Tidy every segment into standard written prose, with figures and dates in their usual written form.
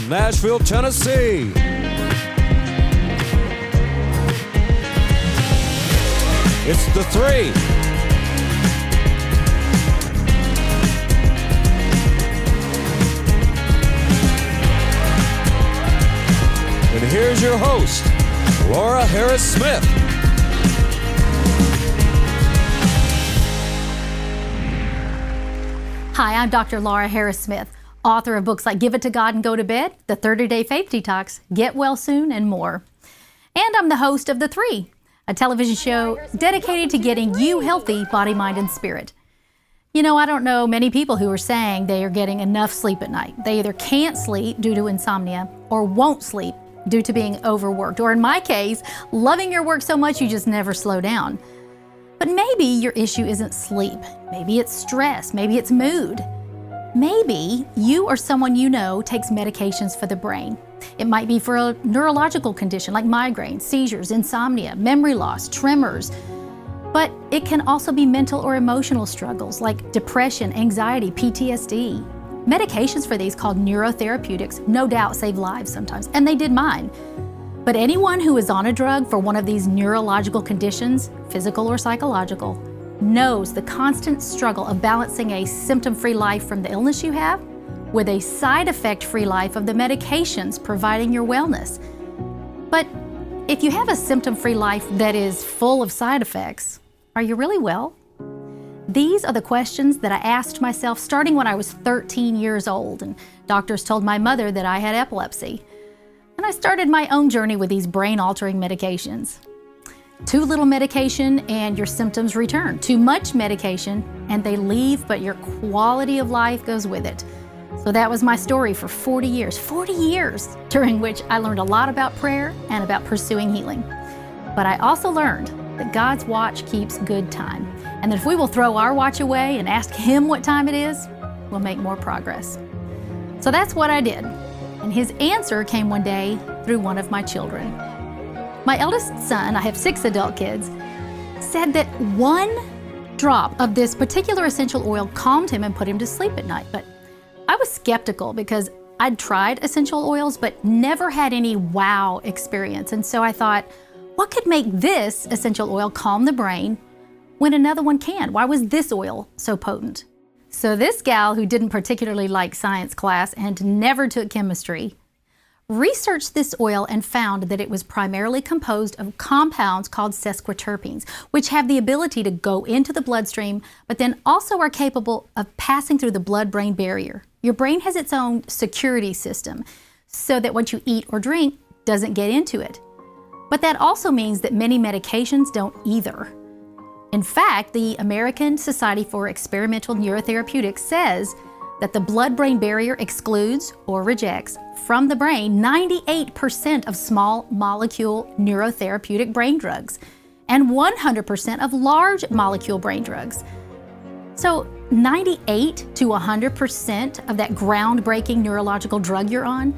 from Nashville, Tennessee. It's the three. And here's your host, Laura Harris-Smith. Hi, I'm Dr. Laura Harris-Smith, author of books like Give It to God and Go to Bed, The 30-Day Faith Detox, Get Well Soon, and more. And I'm the host of The Three, a television show dedicated to getting you healthy body, mind, and spirit. You know, I don't know many people who are saying they are getting enough sleep at night. They either can't sleep due to insomnia or won't sleep due to being overworked, or in my case, loving your work so much you just never slow down. But maybe your issue isn't sleep. Maybe it's stress. Maybe it's mood. Maybe you or someone you know takes medications for the brain. It might be for a neurological condition like migraines, seizures, insomnia, memory loss, tremors. But it can also be mental or emotional struggles like depression, anxiety, PTSD. Medications for these, called neurotherapeutics, no doubt save lives sometimes, and they did mine. But anyone who is on a drug for one of these neurological conditions, physical or psychological, knows the constant struggle of balancing a symptom-free life from the illness you have with a side effect-free life of the medications providing your wellness. But if you have a symptom-free life that is full of side effects, are you really well? These are the questions that I asked myself starting when I was 13 years old, and doctors told my mother that I had epilepsy. And I started my own journey with these brain-altering medications. Too little medication and your symptoms return. Too much medication and they leave, but your quality of life goes with it. So that was my story for 40 years, during which I learned a lot about prayer and about pursuing healing. But I also learned that God's watch keeps good time, and that if we will throw our watch away and ask Him what time it is, we'll make more progress. So that's what I did. And His answer came one day through one of my children. My eldest son, I have 6 adult kids, said that one drop of this particular essential oil calmed him and put him to sleep at night. But I was skeptical because I'd tried essential oils but never had any wow experience. And so I thought, what could make this essential oil calm the brain when another one can? Why was this oil so potent? So this gal, who didn't particularly like science class and never took chemistry, researched this oil and found that it was primarily composed of compounds called sesquiterpenes, which have the ability to go into the bloodstream, but then also are capable of passing through the blood-brain barrier. Your brain has its own security system, so that what you eat or drink doesn't get into it. But that also means that many medications don't either. In fact, the American Society for Experimental Neurotherapeutics says that the blood-brain barrier excludes or rejects from the brain 98% of small molecule neurotherapeutic brain drugs and 100% of large molecule brain drugs. So 98 to 100% of that groundbreaking neurological drug you're on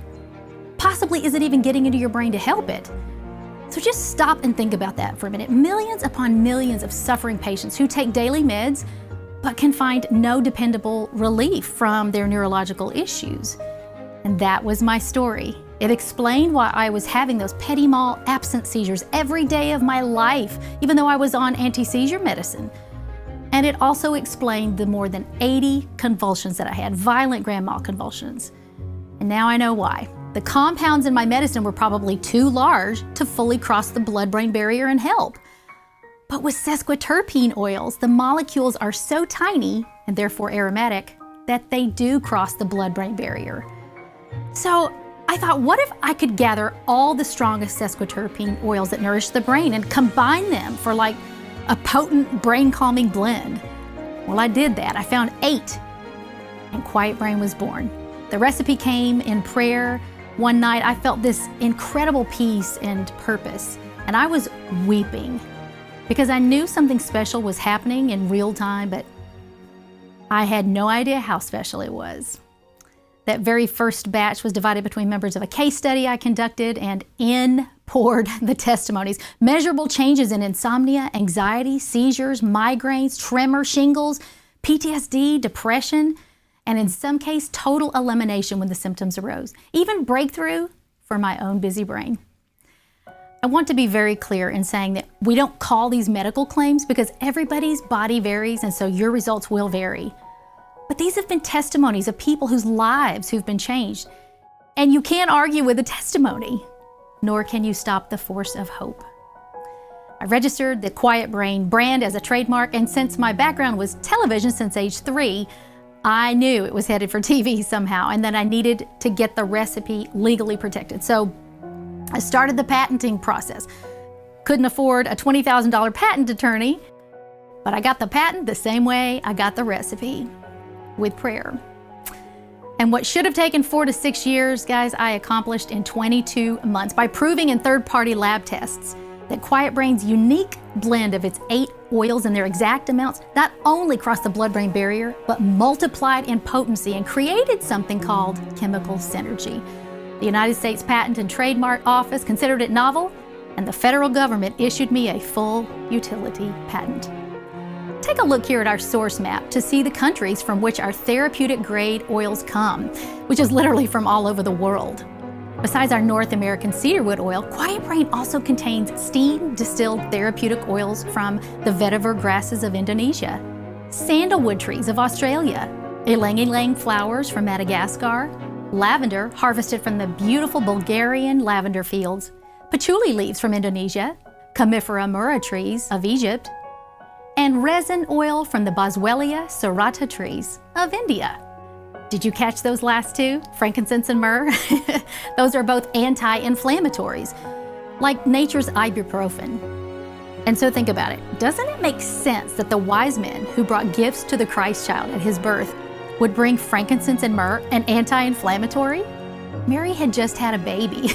possibly isn't even getting into your brain to help it. So just stop and think about that for a minute. Millions upon millions of suffering patients who take daily meds but can find no dependable relief from their neurological issues. And that was my story. It explained why I was having those petit mal absent seizures every day of my life, even though I was on anti-seizure medicine. And it also explained the more than 80 convulsions that I had, violent grand mal convulsions. And now I know why. The compounds in my medicine were probably too large to fully cross the blood-brain barrier and help. But with sesquiterpene oils, the molecules are so tiny, and therefore aromatic, that they do cross the blood-brain barrier. So I thought, what if I could gather all the strongest sesquiterpene oils that nourish the brain and combine them for like a potent brain-calming blend? Well, I did that. I found 8, and Quiet Brain was born. The recipe came in prayer. One night I felt this incredible peace and purpose, and I was weeping because I knew something special was happening in real time, but I had no idea how special it was. That very first batch was divided between members of a case study I conducted, and in poured the testimonies. Measurable changes in insomnia, anxiety, seizures, migraines, tremor, shingles, PTSD, depression. and in some case, total elimination when the symptoms arose, even breakthrough for my own busy brain. I want to be very clear in saying that we don't call these medical claims because everybody's body varies, and so your results will vary. But these have been testimonies of people whose lives who've been changed, and you can't argue with a testimony, nor can you stop the force of hope. I registered the Quiet Brain brand as a trademark, and since my background was television since age 3, I knew it was headed for TV somehow, and that I needed to get the recipe legally protected. So I started the patenting process. Couldn't afford a $20,000 patent attorney, but I got the patent the same way I got the recipe, with prayer. And what should have taken 4 to 6 years, guys, I accomplished in 22 months by proving in third-party lab tests that Quiet Brain's unique blend of its 8 oils and their exact amounts not only crossed the blood-brain barrier, but multiplied in potency and created something called chemical synergy. The United States Patent and Trademark Office considered it novel, and the federal government issued me a full utility patent. Take a look here at our source map to see the countries from which our therapeutic grade oils come, which is literally from all over the world. Besides our North American cedarwood oil, Quiet Brain also contains steam-distilled therapeutic oils from the vetiver grasses of Indonesia, sandalwood trees of Australia, ylang-ylang flowers from Madagascar, lavender harvested from the beautiful Bulgarian lavender fields, patchouli leaves from Indonesia, Commiphora murra trees of Egypt, and resin oil from the Boswellia serrata trees of India. Did you catch those last two, frankincense and myrrh? Those are both anti-inflammatories, like nature's ibuprofen. And so think about it. Doesn't it make sense that the wise men who brought gifts to the Christ child at his birth would bring frankincense and myrrh, an anti-inflammatory? Mary had just had a baby.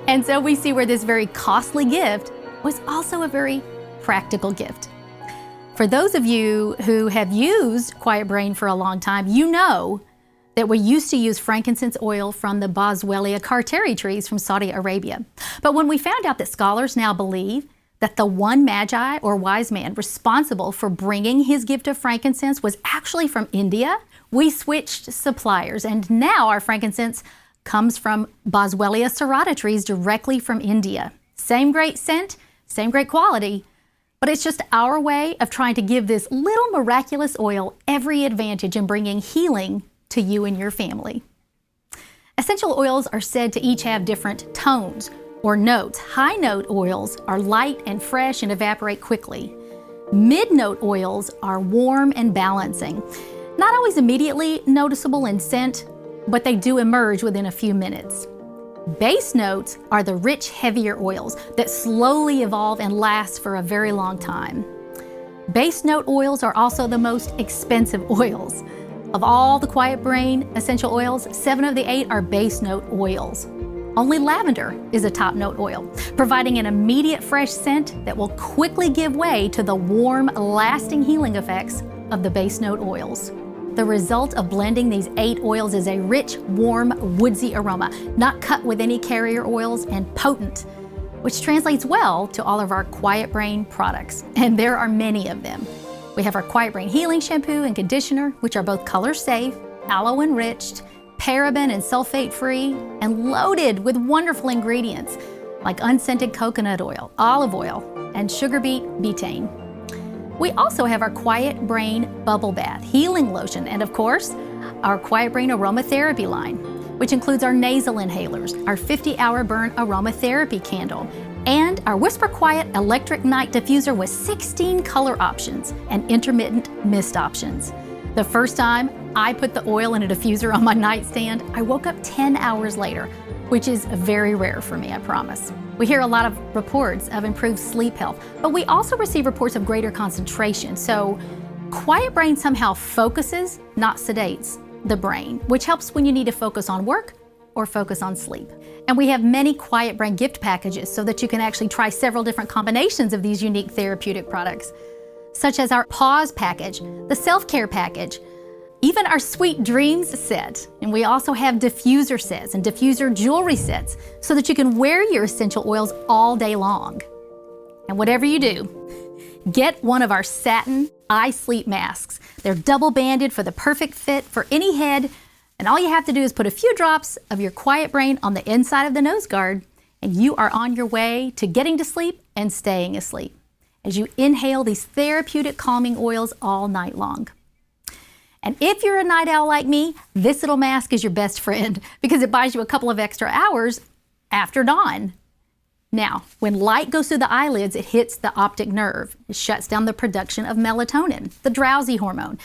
And so we see where this very costly gift was also a very practical gift. For those of you who have used Quiet Brain for a long time, you know that we used to use frankincense oil from the Boswellia carteri trees from Saudi Arabia. But when we found out that scholars now believe that the one magi or wise man responsible for bringing his gift of frankincense was actually from India, we switched suppliers, and now our frankincense comes from Boswellia serrata trees directly from India. Same great scent, same great quality, but it's just our way of trying to give this little miraculous oil every advantage in bringing healing to you and your family. Essential oils are said to each have different tones or notes. High note oils are light and fresh and evaporate quickly. Mid note oils are warm and balancing. Not always immediately noticeable in scent, but they do emerge within a few minutes. Base notes are the rich, heavier oils that slowly evolve and last for a very long time. Base note oils are also the most expensive oils. Of all the Quiet Brain essential oils, 7 of the 8 are base note oils. Only lavender is a top note oil, providing an immediate fresh scent that will quickly give way to the warm, lasting healing effects of the base note oils. The result of blending these 8 oils is a rich, warm, woodsy aroma, not cut with any carrier oils and potent, which translates well to all of our Quiet Brain products. And there are many of them. We have our Quiet Brain Healing Shampoo and Conditioner, which are both color safe, aloe enriched, paraben and sulfate free, and loaded with wonderful ingredients like unscented coconut oil, olive oil, and sugar beet betaine. We also have our Quiet Brain Bubble Bath Healing Lotion, and of course, our Quiet Brain Aromatherapy line, which includes our nasal inhalers, our 50-hour burn aromatherapy candle, and our Whisper Quiet electric night diffuser with 16 color options and intermittent mist options. The first time I put the oil in a diffuser on my nightstand, I woke up 10 hours later, which is very rare for me, I promise. We hear a lot of reports of improved sleep health, but we also receive reports of greater concentration. So Quiet Brain somehow focuses, not sedates, the brain, which helps when you need to focus on work or focus on sleep. And we have many Quiet Brain gift packages so that you can actually try several different combinations of these unique therapeutic products, such as our Pause package, the Self-Care package, even our Sweet Dreams set. And we also have diffuser sets and diffuser jewelry sets so that you can wear your essential oils all day long. And whatever you do, Get one of our satin eye sleep masks. They're double banded for the perfect fit for any head, and all you have to do is put a few drops of your Quiet Brain on the inside of the nose guard, and you are on your way to getting to sleep and staying asleep as you inhale these therapeutic calming oils all night long. And if you're a night owl like me, this little mask is your best friend because it buys you a couple of extra hours after dawn. Now, when light goes through the eyelids, it hits the optic nerve. It shuts down the production of melatonin, the drowsy hormone.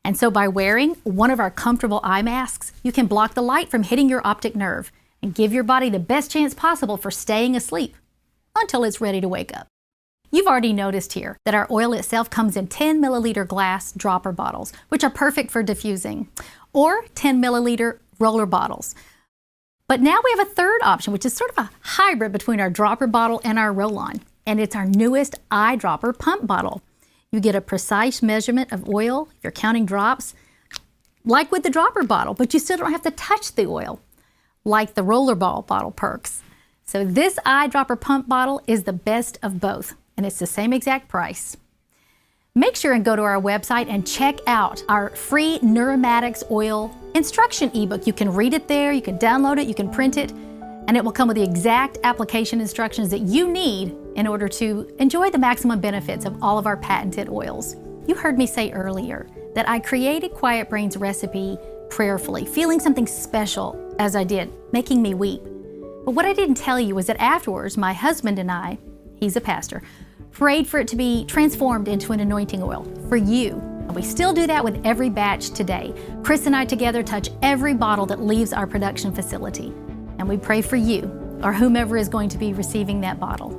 And so by wearing one of our comfortable eye masks, you can block the light from hitting your optic nerve and give your body the best chance possible for staying asleep until it's ready to wake up. You've already noticed here that our oil itself comes in 10 milliliter glass dropper bottles, which are perfect for diffusing, or 10 milliliter roller bottles. But now we have a third option, which is sort of a hybrid between our dropper bottle and our roll-on, and it's our newest eyedropper pump bottle. You get a precise measurement of oil if you're counting drops, like with the dropper bottle, but you still don't have to touch the oil, like the rollerball bottle perks. So this eyedropper pump bottle is the best of both, and it's the same exact price. Make sure and go to our website and check out our free Neuromatics Oil instruction ebook. You can read it there, you can download it, you can print it, and it will come with the exact application instructions that you need in order to enjoy the maximum benefits of all of our patented oils. You heard me say earlier that I created Quiet Brain's recipe prayerfully, feeling something special as I did, making me weep. But what I didn't tell you was that afterwards, my husband and I, he's a pastor, prayed for it to be transformed into an anointing oil for you. And we still do that with every batch today. Chris and I together touch every bottle that leaves our production facility. And we pray for you or whomever is going to be receiving that bottle.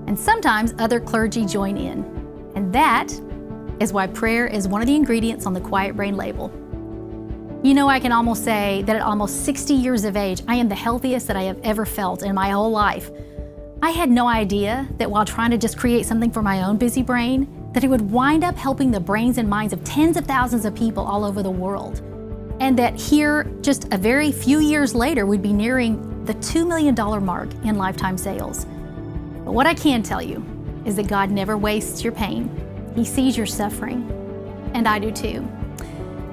And sometimes other clergy join in. And that is why prayer is one of the ingredients on the Quiet Brain label. You know, I can almost say that at almost 60 years of age, I am the healthiest that I have ever felt in my whole life. I had no idea that while trying to just create something for my own busy brain, that it would wind up helping the brains and minds of tens of thousands of people all over the world. And that here, just a very few years later, we'd be nearing the $2 million mark in lifetime sales. But what I can tell you is that God never wastes your pain. He sees your suffering, and I do too.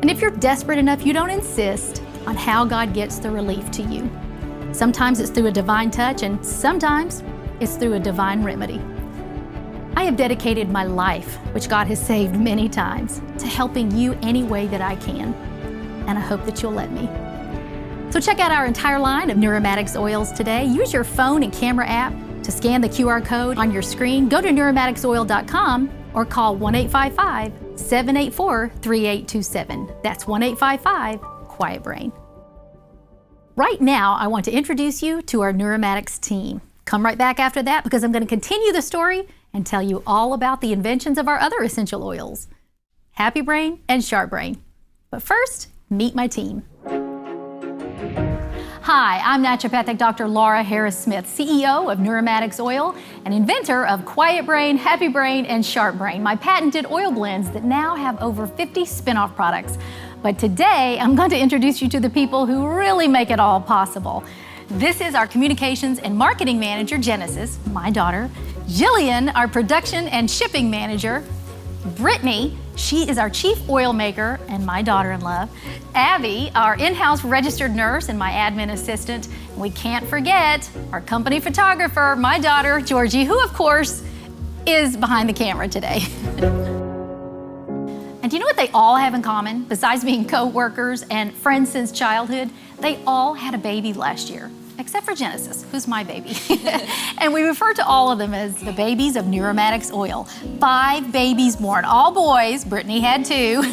And if you're desperate enough, you don't insist on how God gets the relief to you. Sometimes it's through a divine touch, and sometimes it's through a divine remedy. I have dedicated my life, which God has saved many times, to helping you any way that I can, and I hope that you'll let me. So check out our entire line of Neuromatics oils today. Use your phone and camera app to scan the QR code on your screen. Go to neuromaticsoil.com or call 1-855-784-3827. That's 1-855-QUIET BRAIN. Right now, I want to introduce you to our Neuromatics team. Come right back after that because I'm going to continue the story and tell you all about the inventions of our other essential oils, Happy Brain and Sharp Brain. But first, meet my team. Hi, I'm naturopathic Dr. Laura Harris-Smith, CEO of Neuromatics Oil and inventor of Quiet Brain, Happy Brain, and Sharp Brain, my patented oil blends that now have over 50 spin-off products. But today, I'm going to introduce you to the people who really make it all possible. This is our communications and marketing manager, Genesis, my daughter. Jillian, our production and shipping manager. Brittany, she is our chief oil maker and my daughter-in-law. Abby, our in-house registered nurse and my admin assistant. We can't forget our company photographer, my daughter, Georgie, who of course is behind the camera today. And do you know what they all have in common, besides being co-workers and friends since childhood? They all had a baby last year, except for Genesis, who's my baby. And we refer to all of them as the babies of Neuromatics Oil. 5 babies born, all boys. Brittany had 2.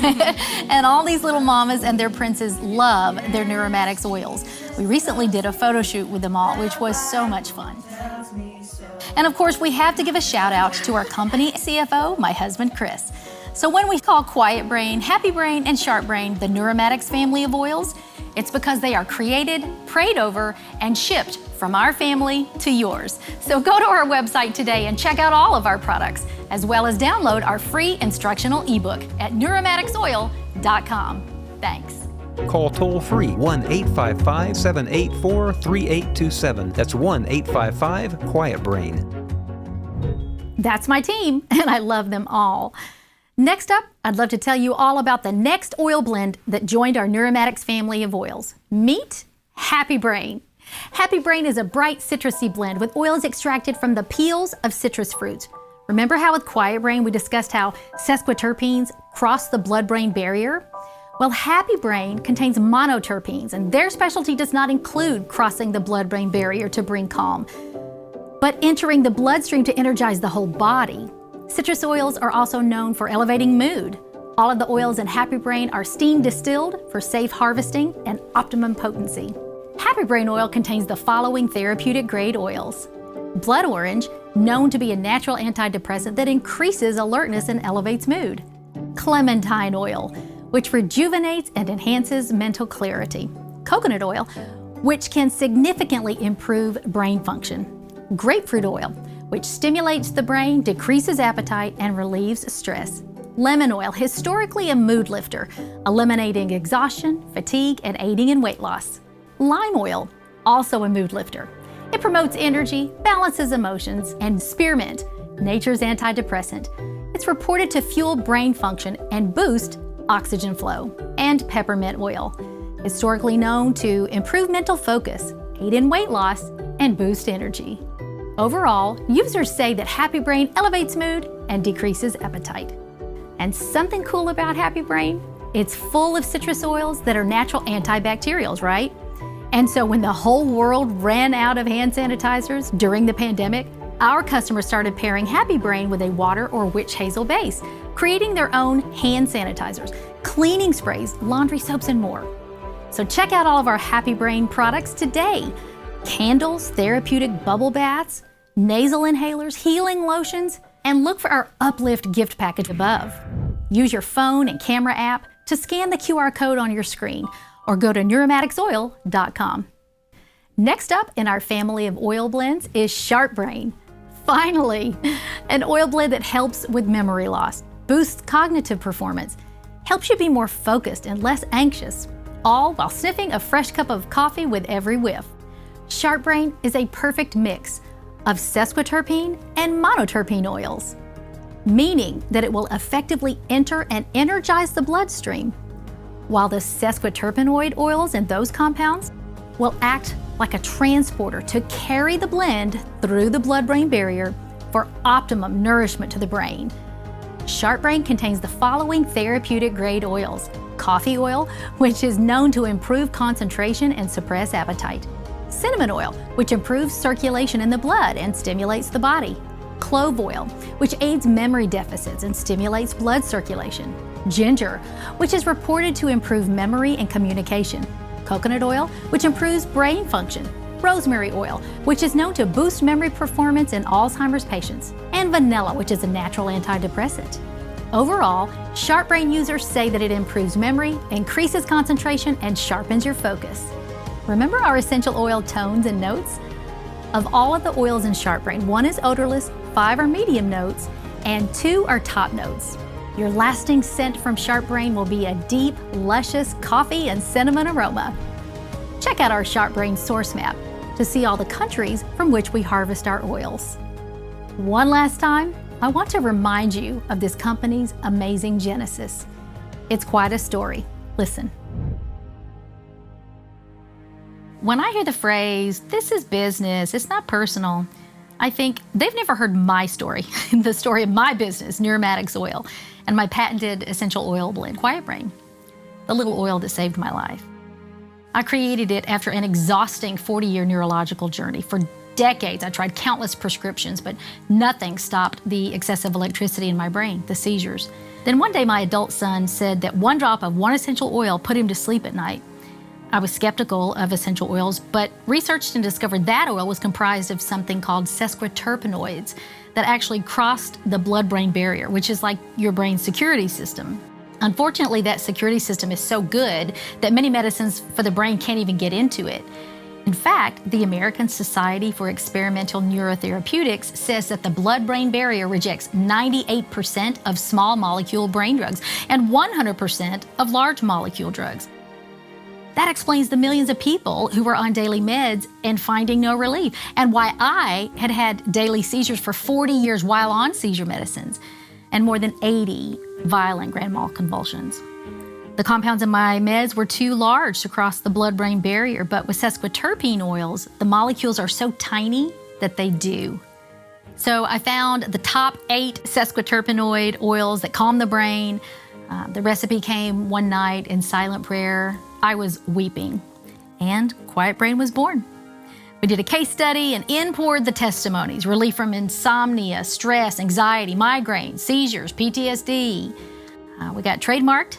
And all these little mamas and their princes love their Neuromatics oils. We recently did a photo shoot with them all, which was so much fun. And of course, we have to give a shout out to our company CFO, my husband, Chris. So when we call Quiet Brain, Happy Brain, and Sharp Brain the Neuromatics family of oils, it's because they are created, prayed over, and shipped from our family to yours. So go to our website today and check out all of our products, as well as download our free instructional ebook at neuromaticsoil.com. Thanks. Call toll-free 1-855-784-3827. That's 1-855-QUIET-BRAIN. That's my team, and I love them all. Next up, I'd love to tell you all about the next oil blend that joined our Neuromatics family of oils. Meet Happy Brain. Happy Brain is a bright citrusy blend with oils extracted from the peels of citrus fruits. Remember how with Quiet Brain we discussed how sesquiterpenes cross the blood-brain barrier? Well, Happy Brain contains monoterpenes, and their specialty does not include crossing the blood-brain barrier to bring calm, but entering the bloodstream to energize the whole body. Citrus oils are also known for elevating mood. All of the oils in Happy Brain are steam distilled for safe harvesting and optimum potency. Happy Brain oil contains the following therapeutic grade oils. Blood orange, known to be a natural antidepressant that increases alertness and elevates mood. Clementine oil, which rejuvenates and enhances mental clarity. Coconut oil, which can significantly improve brain function. Grapefruit oil, which stimulates the brain, decreases appetite, and relieves stress. Lemon oil, historically a mood lifter, eliminating exhaustion, fatigue, and aiding in weight loss. Lime oil, also a mood lifter. It promotes energy, balances emotions, and spearmint, nature's antidepressant. It's reported to fuel brain function and boost oxygen flow. And peppermint oil, historically known to improve mental focus, aid in weight loss, and boost energy. Overall, users say that Happy Brain elevates mood and decreases appetite. And something cool about Happy Brain, it's full of citrus oils that are natural antibacterials, right? And so when the whole world ran out of hand sanitizers during the pandemic, our customers started pairing Happy Brain with a water or witch hazel base, creating their own hand sanitizers, cleaning sprays, laundry soaps, and more. So check out all of our Happy Brain products today. Candles, therapeutic bubble baths, nasal inhalers, healing lotions, and look for our Uplift gift package above. Use your phone and camera app to scan the QR code on your screen or go to neuromaticsoil.com. Next up in our family of oil blends is Sharp Brain. Finally, an oil blend that helps with memory loss, boosts cognitive performance, helps you be more focused and less anxious, all while sniffing a fresh cup of coffee with every whiff. Sharp Brain is a perfect mix of sesquiterpene and monoterpene oils, meaning that it will effectively enter and energize the bloodstream, while the sesquiterpenoid oils and those compounds will act like a transporter to carry the blend through the blood-brain barrier for optimum nourishment to the brain. Sharp Brain contains the following therapeutic grade oils. Coffee oil, which is known to improve concentration and suppress appetite. Cinnamon oil, which improves circulation in the blood and stimulates the body. Clove oil, which aids memory deficits and stimulates blood circulation. Ginger, which is reported to improve memory and communication. Coconut oil, which improves brain function. Rosemary oil, which is known to boost memory performance in Alzheimer's patients. And vanilla, which is a natural antidepressant. Overall, Sharp Brain users say that it improves memory, increases concentration, and sharpens your focus. Remember our essential oil tones and notes? Of all of the oils in Sharp Brain, 1 is odorless, 5 are medium notes, and 2 are top notes. Your lasting scent from Sharp Brain will be a deep, luscious coffee and cinnamon aroma. Check out our Sharp Brain source map to see all the countries from which we harvest our oils. One last time, I want to remind you of this company's amazing genesis. It's quite a story. Listen. When I hear the phrase, "this is business, it's not personal," I think they've never heard my story, the story of my business, Neuromatics Oil, and my patented essential oil blend, Quiet Brain, the little oil that saved my life. I created it after an exhausting 40-year neurological journey. For decades, I tried countless prescriptions, but nothing stopped the excessive electricity in my brain, the seizures. Then one day, my adult son said that 1 drop of 1 essential oil put him to sleep at night. I was skeptical of essential oils, but researched and discovered that oil was comprised of something called sesquiterpenoids that actually crossed the blood-brain barrier, which is like your brain's security system. Unfortunately, that security system is so good that many medicines for the brain can't even get into it. In fact, the American Society for Experimental Neurotherapeutics says that the blood-brain barrier rejects 98% of small molecule brain drugs and 100% of large molecule drugs. That explains the millions of people who were on daily meds and finding no relief, and why I had had daily seizures for 40 years while on seizure medicines, and more than 80 violent grand mal convulsions. The compounds in my meds were too large to cross the blood-brain barrier, but with sesquiterpene oils, the molecules are so tiny that they do. So I found the top 8 sesquiterpenoid oils that calm the brain. The recipe came one night in silent prayer. I was weeping, and Quiet Brain was born. We did a case study, and in poured the testimonies: relief from insomnia, stress, anxiety, migraine, seizures, PTSD. We got trademarked,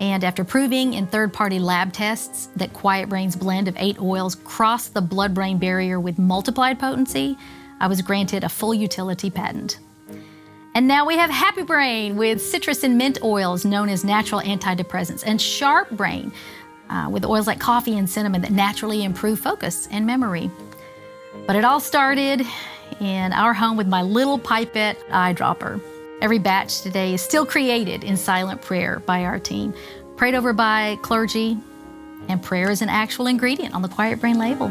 and after proving in third-party lab tests that Quiet Brain's blend of 8 oils crossed the blood-brain barrier with multiplied potency, I was granted a full utility patent. And now we have Happy Brain with citrus and mint oils known as natural antidepressants, and Sharp Brain with oils like coffee and cinnamon that naturally improve focus and memory. But it all started in our home with my little pipette eyedropper. Every batch today is still created in silent prayer by our team, prayed over by clergy, and prayer is an actual ingredient on the Quiet Brain label.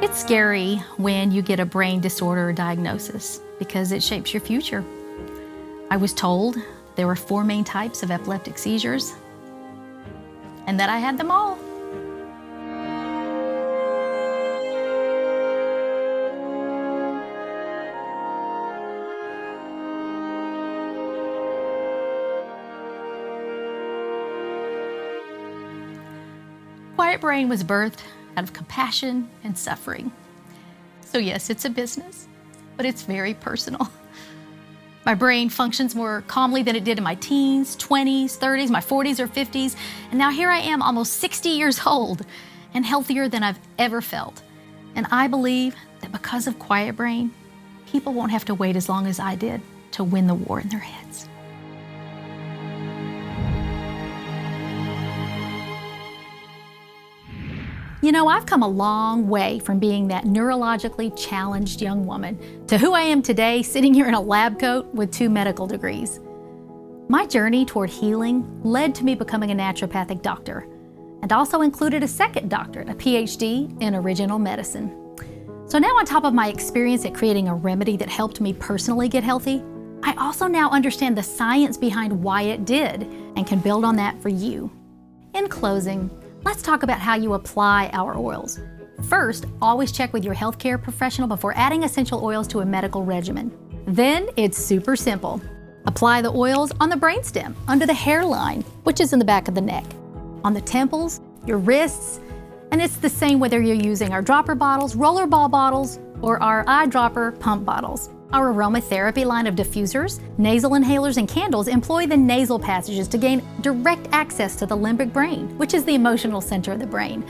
It's scary when you get a brain disorder diagnosis because it shapes your future. I was told there were 4 main types of epileptic seizures and that I had them all. Quiet Brain was birthed out of compassion and suffering. So yes, it's a business, but it's very personal. My brain functions more calmly than it did in my teens, 20s, 30s, my 40s or 50s, and now here I am almost 60 years old and healthier than I've ever felt. And I believe that because of Quiet Brain, people won't have to wait as long as I did to win the war in their heads. You know, I've come a long way from being that neurologically challenged young woman to who I am today, sitting here in a lab coat with 2 medical degrees. My journey toward healing led to me becoming a naturopathic doctor, and also included a second doctorate, a PhD in original medicine. So now, on top of my experience at creating a remedy that helped me personally get healthy, I also now understand the science behind why it did and can build on that for you. In closing, let's talk about how you apply our oils. First, always check with your healthcare professional before adding essential oils to a medical regimen. Then it's super simple. Apply the oils on the brainstem, under the hairline, which is in the back of the neck, on the temples, your wrists, and it's the same whether you're using our dropper bottles, roller ball bottles, or our eyedropper pump bottles. Our aromatherapy line of diffusers, nasal inhalers, and candles employ the nasal passages to gain direct access to the limbic brain, which is the emotional center of the brain.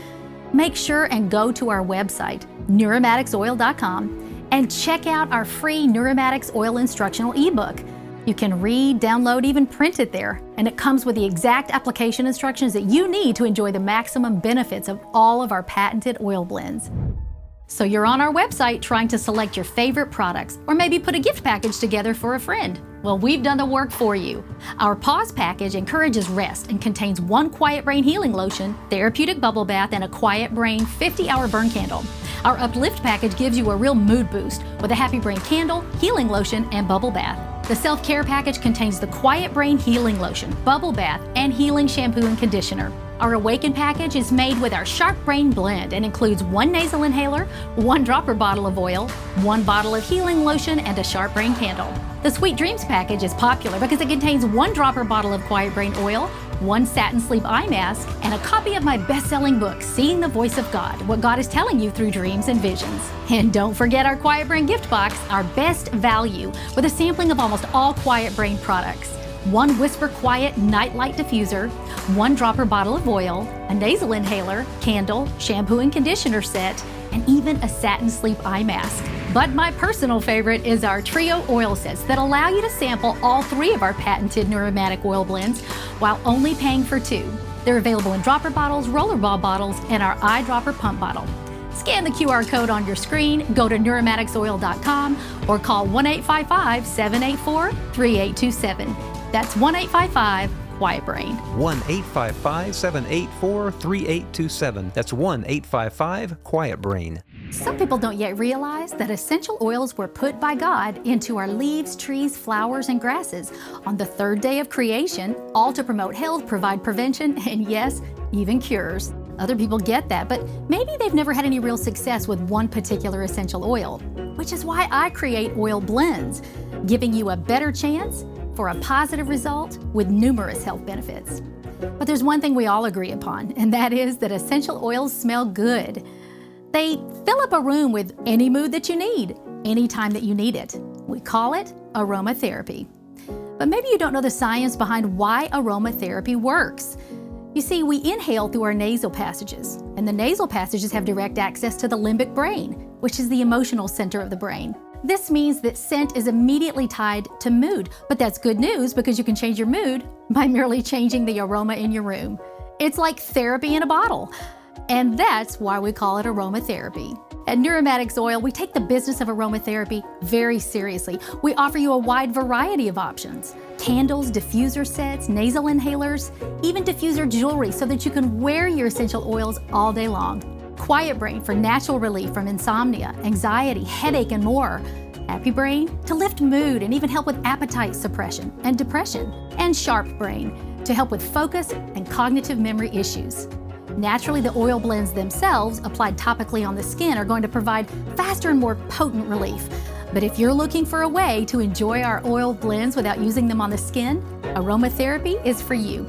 Make sure and go to our website, neuromaticsoil.com, and check out our free Neuromatics Oil instructional ebook. You can read, download, even print it there, and it comes with the exact application instructions that you need to enjoy the maximum benefits of all of our patented oil blends. So you're on our website trying to select your favorite products, or maybe put a gift package together for a friend. Well, we've done the work for you. Our Pause package encourages rest and contains 1 Quiet Brain healing lotion, therapeutic bubble bath, and a Quiet Brain 50-hour burn candle. Our Uplift package gives you a real mood boost with a Happy Brain candle, healing lotion, and bubble bath. The Self-Care package contains the Quiet Brain healing lotion, bubble bath, and healing shampoo and conditioner. Our Awaken package is made with our Sharp Brain blend and includes 1 nasal inhaler, 1 dropper bottle of oil, 1 bottle of healing lotion, and a Sharp Brain candle. The Sweet Dreams package is popular because it contains 1 dropper bottle of Quiet Brain oil, 1 satin sleep eye mask, and a copy of my best-selling book, Seeing the Voice of God, What God is Telling You Through Dreams and Visions. And don't forget our Quiet Brain gift box, our best value, with a sampling of almost all Quiet Brain products. 1 Whisper Quiet Nightlight Diffuser, 1 dropper bottle of oil, a nasal inhaler, candle, shampoo and conditioner set, and even a satin sleep eye mask. But my personal favorite is our trio oil sets that allow you to sample all 3 of our patented Neuromatic oil blends while only paying for 2. They're available in dropper bottles, rollerball bottles, and our eyedropper pump bottle. Scan the QR code on your screen, go to neuromaticsoil.com, or call 1-855-784-3827. That's 1-855 Quiet Brain. 1-855-784-3827. That's 1-855-QUIET-BRAIN. Some people don't yet realize that essential oils were put by God into our leaves, trees, flowers, and grasses on the third day of creation, all to promote health, provide prevention, and yes, even cures. Other people get that, but maybe they've never had any real success with one particular essential oil, which is why I create oil blends, giving you a better chance for a positive result with numerous health benefits. But there's one thing we all agree upon, and that is that essential oils smell good. They fill up a room with any mood that you need, anytime that you need it. We call it aromatherapy. But maybe you don't know the science behind why aromatherapy works. You see, we inhale through our nasal passages, and the nasal passages have direct access to the limbic brain, which is the emotional center of the brain. This means that scent is immediately tied to mood, but that's good news because you can change your mood by merely changing the aroma in your room. It's like therapy in a bottle. And that's why we call it aromatherapy. At Neuromatics Oil, we take the business of aromatherapy very seriously. We offer you a wide variety of options: candles, diffuser sets, nasal inhalers, even diffuser jewelry so that you can wear your essential oils all day long. Quiet Brain for natural relief from insomnia, anxiety, headache, and more. Happy Brain to lift mood and even help with appetite suppression and depression. And Sharp Brain to help with focus and cognitive memory issues. Naturally, the oil blends themselves, applied topically on the skin, are going to provide faster and more potent relief. But if you're looking for a way to enjoy our oil blends without using them on the skin, aromatherapy is for you.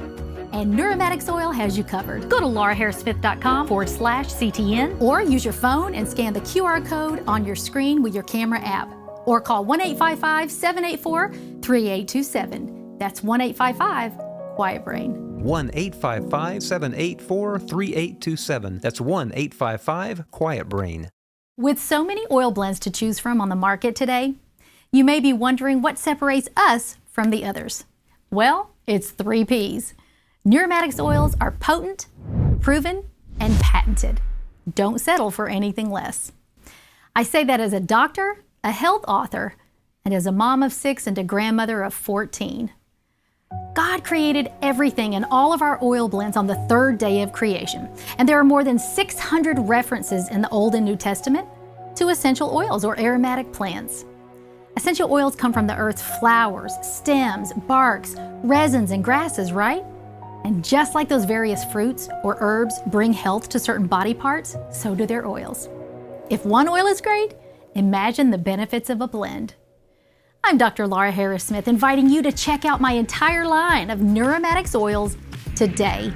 And Neuromatics Oil has you covered. Go to lauraharrissmith.com/CTN or use your phone and scan the QR code on your screen with your camera app. Or call 1-855-784-3827. That's 1-855-QUIET BRAIN. 1-855-784-3827. That's 1-855-QUIET-BRAIN. With so many oil blends to choose from on the market today, you may be wondering what separates us from the others. Well, it's 3 P's. Neuromatics oils are potent, proven, and patented. Don't settle for anything less. I say that as a doctor, a health author, and as a mom of 6 and a grandmother of 14. God created everything in all of our oil blends on the third day of creation. And there are more than 600 references in the Old and New Testament to essential oils or aromatic plants. Essential oils come from the earth's flowers, stems, barks, resins, and grasses, right? And just like those various fruits or herbs bring health to certain body parts, so do their oils. If one oil is great, imagine the benefits of a blend. I'm Dr. Laura Harris-Smith, inviting you to check out my entire line of Neuromatics oils today.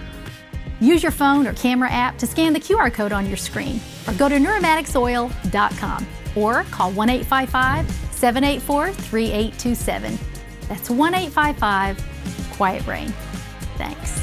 Use your phone or camera app to scan the QR code on your screen, or go to neuromaticsoil.com, or call 1-855-784-3827. That's 1-855-QUIET-BRAIN. Thanks.